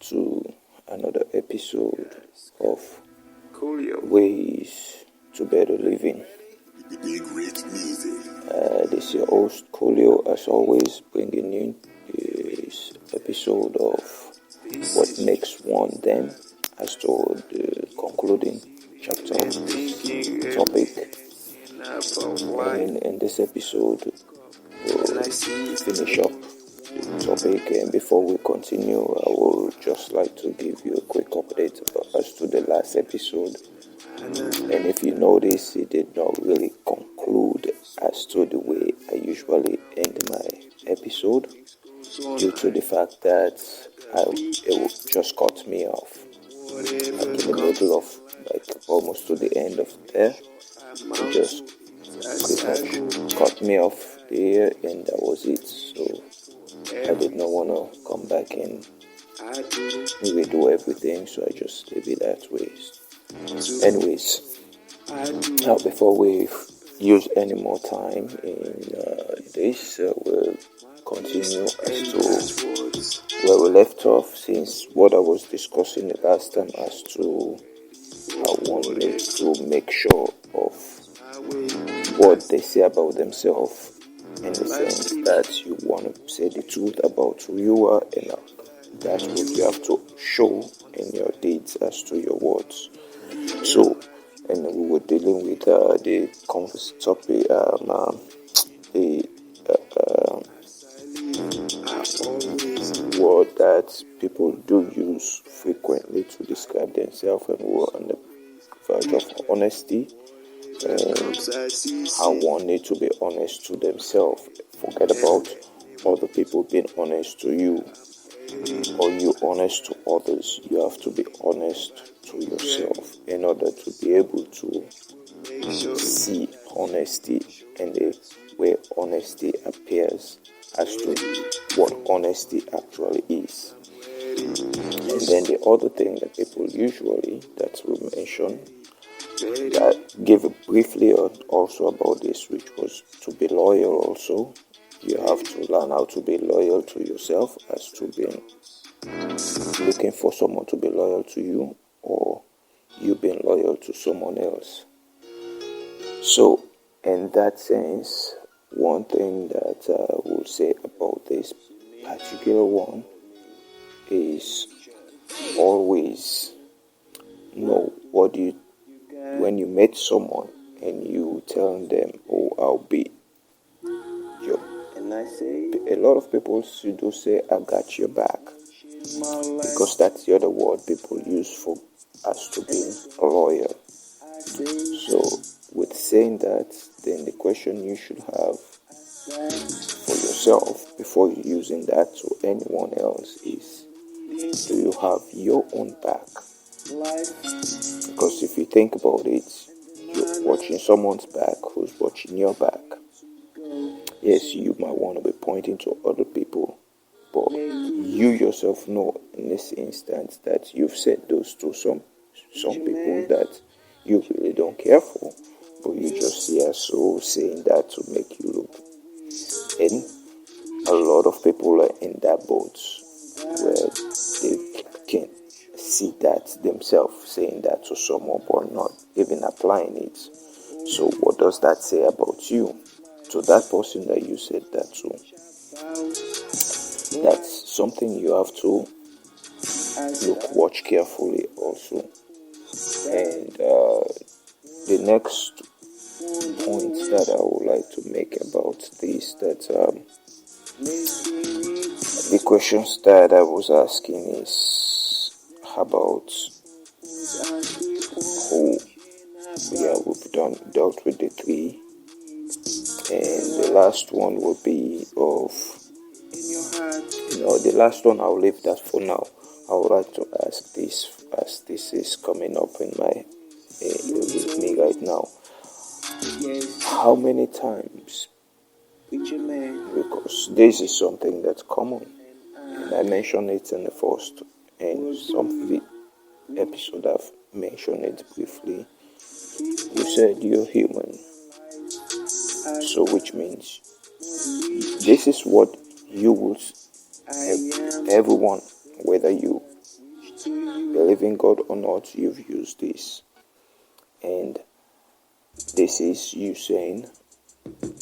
to another episode of Ways to Better Living. This is your host, Coolio, as always, bringing you this episode of What Makes One Them, as to the concluding chapter of this topic. And in this episode, we'll finish up the topic, and before we continue, I would just like to give you a quick update as to the last episode. And if you notice, it did not really conclude as to the way I usually end my episode, due to the fact that it just cut me off, like in the middle of, like almost to the end of there. It just pretty much cut me off there, and that was it. So I did not want to come back and redo everything, so I just leave it that way. Anyways, now before we use any more time in this, we'll continue as to where we left off, since what I was discussing the last time as to I wanted to make sure of what they say about themselves, in the sense that you want to say the truth about who you are, and that's what you have to show in your deeds as to your words. So, and we were dealing with the topic, the word that people do use frequently to describe themselves, and we're on the verge of honesty, and how one needs to be honest to themselves. Forget about other people being honest to you, or you honest to others. You have to be honest to yourself in order to be able to see honesty and the way honesty appears as to what honesty actually is. And then the other thing that people usually, that we mention, that gave briefly also about this, which was to be loyal also. You have to learn how to be loyal to yourself, as to being looking for someone to be loyal to you, or you being loyal to someone else. So, in that sense, one thing that I will say about this particular one is always know what you, when you meet someone and you tell them, oh, I'll be your, and I say, a lot of people do say, I got your back, because that's the other word people use for us to be loyal. So with saying that, then the question you should have for yourself before using that to anyone else is, do you have your own back? Because if you think about it, you're watching someone's back who's watching your back. Yes, you might want to be pointing to other people, but you yourself know in this instance that you've said those to some people that you really don't care for, but you just so saying that to make you look. And a lot of people are in that boat where they can see that themselves, saying that to someone but not even applying it. So what does that say about you? To that person that you said that to, that's something you have to watch carefully also. And the next point that I would like to make about this, that the questions that I was asking is about who, we've dealt with the three, and the last one will be of, the last one I'll leave that for now. I would like to ask this, as this is coming up in my with me right now. How many times, because this is something that's common, and I mentioned it in the first and some episode I've mentioned it briefly. You said you're human, so which means this is what you would, everyone, whether you believe in God or not, you've used this. And this is you saying,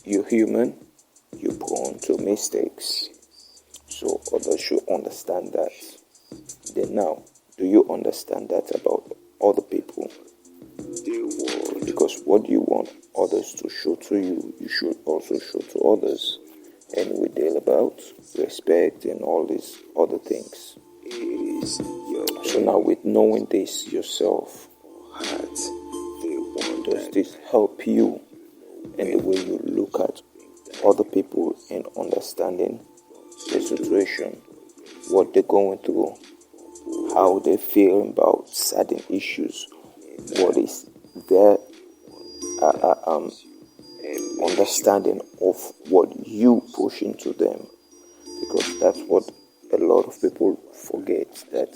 you're human, you're prone to mistakes. So others should understand that. Then now, do you understand that about other people? Because what you want others to show to you, you should also show to others. And we deal about respect and all these other things. So now with knowing this yourself, does this help you in the way you look at other people and understanding the situation, what they're going through, how they feel about certain issues, what is their understanding of what you push into them? Because that's what a lot of people forget, that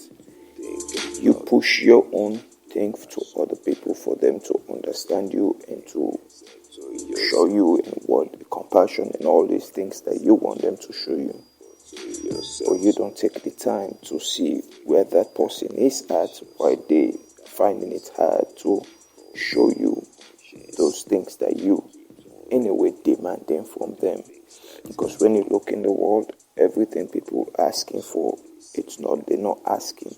you push your own thing to other people for them to understand you and to show you in what compassion and all these things that you want them to show you. Or you don't take the time to see where that person is at, why they finding it hard to show you those things that you anyway demanding from them. Because when you look in the world, everything people asking for, they're not asking,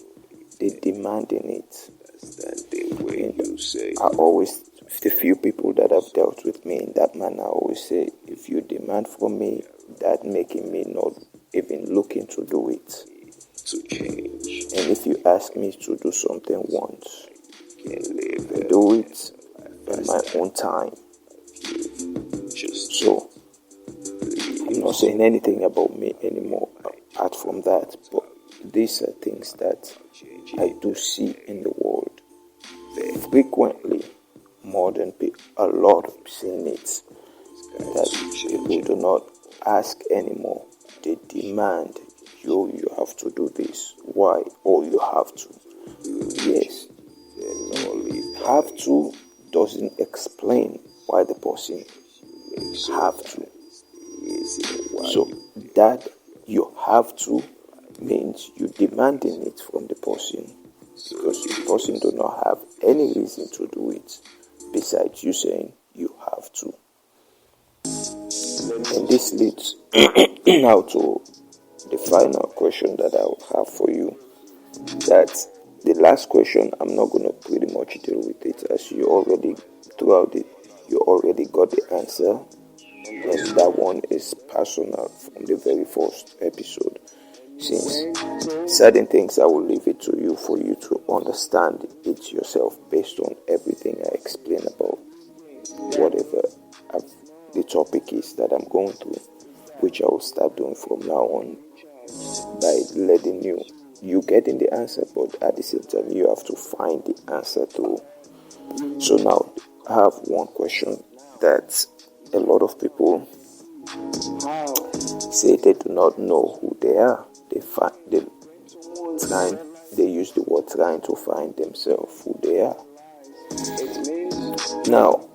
they're demanding it. And I always, the few people that have dealt with me in that manner, I always say, if you demand from me, that making me not even looking to do it. And if you ask me to do something once, I do it in my own time. So I'm not saying anything about me anymore apart from that, but these are things that I do see in the world frequently, more than a lot of seeing it, that people do not ask anymore. They demand, you have to do this. Why? Or you have to. Yes. Have to doesn't explain why the person have to. So that you have to means you demanding it from the person, because the person do not have any reason to do it besides you saying you have to. And this leads now to the final question that I will have for you. That the last question, I'm not going to pretty much deal with it, as you already, throughout it, you already got the answer. And that one is personal from the very first episode. Since certain things, I will leave it to you for you to understand it yourself based on everything I explain about whatever the topic is that I'm going through, which I will start doing from now on by letting you getting the answer, but at the same time you have to find the answer too. So now I have one question that a lot of people say they do not know who they are. They use the word trying to find themselves who they are. Now,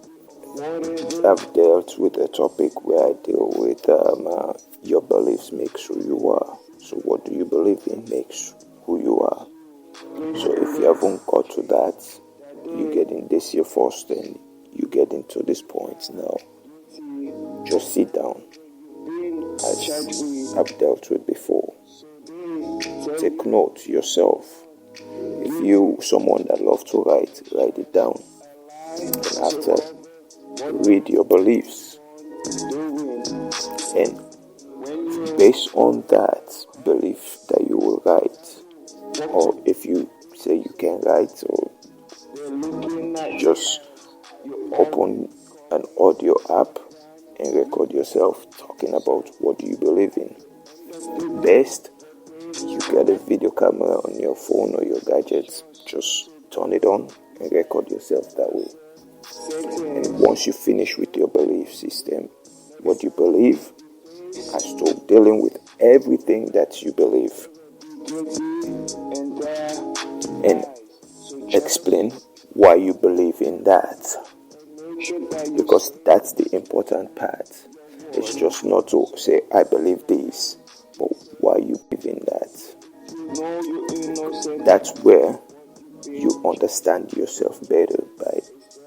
I've dealt with a topic where I deal with your beliefs makes who you are. So what do you believe in makes who you are. So if you haven't got to that, you get in this year first and you get into this point now. Just sit down, as I've dealt with before. Take note yourself. If you someone that loves to write it down. And after, read your beliefs. And based on that belief that you will write, or if you say you can write, or just open an audio app and record yourself talking about what you believe in. Best, you get a video camera on your phone or your gadgets, just turn it on and record yourself that way. And once you finish with your belief system, what you believe, as to dealing with everything that you believe, and explain why you believe in that, because that's the important part. It's just not to say I believe this, but why you believe in that. that's where you understand yourself better, by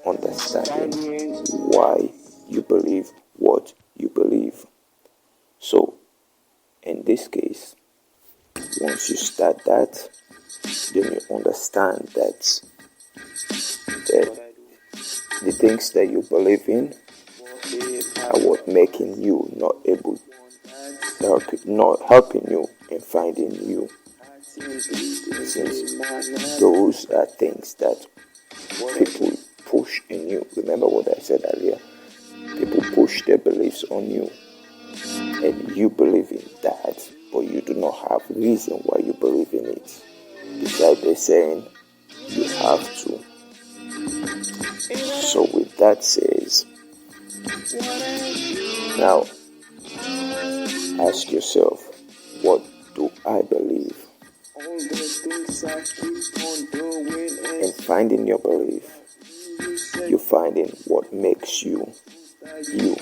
understanding why you believe what you believe. So in this case, once you start that, then you understand that the things that you believe in are what making you not helping you in finding you. Since those are things that people push in you. Remember what I said earlier? People push their beliefs on you, and you believe in that, but you do not have reason why you believe in it. Besides they saying you have to. So with that says, now ask yourself, what do I believe? In finding your belief, you finding what makes you you.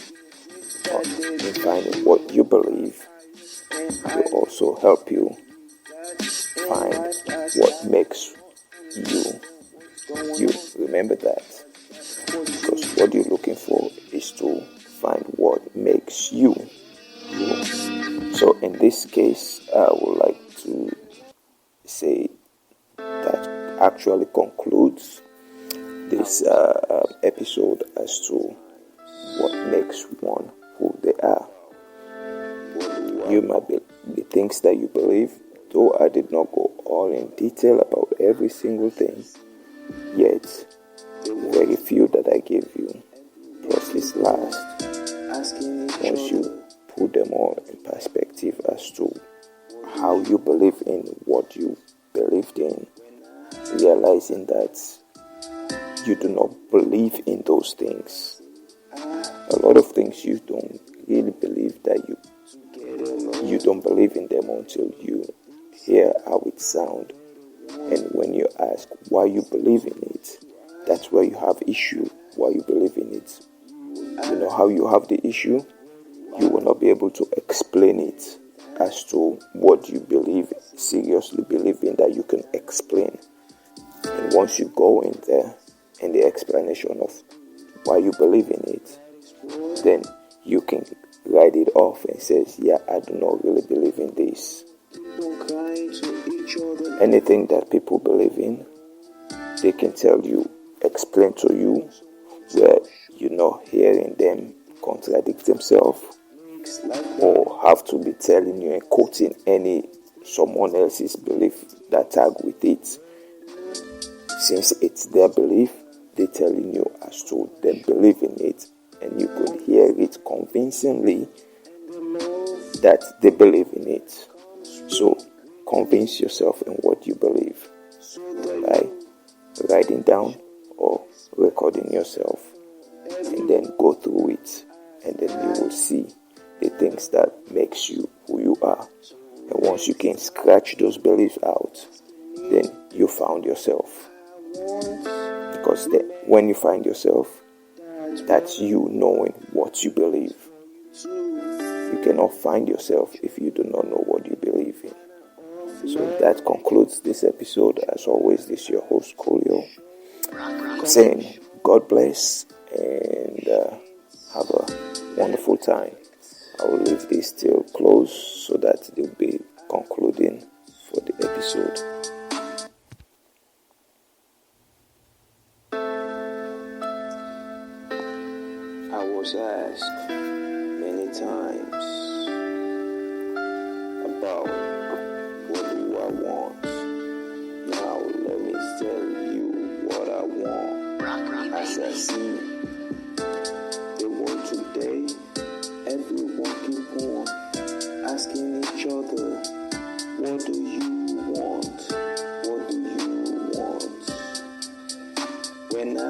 In finding what you believe will also help you find what makes you you. Remember that, because what you're looking for is to find what makes you you. So in this case, I would like to say that actually concludes this episode as to what makes one who they are. You might be the things that you believe, though I did not go all in detail about every single thing, yet very few that I gave you, plus this last, once you put them all in perspective as to how you believe in what you believed in, realizing that you do not believe in those things. A lot of things you don't really believe that you don't believe in them until you hear how it sounds. And when you ask why you believe in it, that's where you have issue, why you believe in it. You know how you have the issue? You will not be able to explain it as to what you believe, seriously believe in, that you can explain. And once you go in there in the explanation of why you believe in it, then you can write it off and says, yeah, I do not really believe in this. Anything that people believe in, they can tell you, explain to you, where you're not hearing them contradict themselves, or have to be telling you and quoting someone else's belief that tag with it. Since it's their belief, they're telling you as to them believe in it, and you could hear it convincingly that they believe in it. So convince yourself in what you believe by writing down or recording yourself, and then go through it, and then you will see the things that makes you who you are. And once you can scratch those beliefs out, then you found yourself. Because when you find yourself, that's you knowing what you believe. You cannot find yourself if you do not know what you believe in. So that concludes this episode. As always, this is your host, Kolio, saying God bless and have a wonderful time. I will leave this till close so that it will be concluding for the episode. I was asked many times about what do I want. Now let me tell you what I want. As I see the world today, everyone keep on asking each other, what do you want? What do you want? When I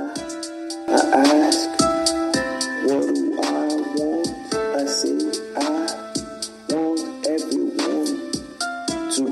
ask, what do I want? I say I want everyone to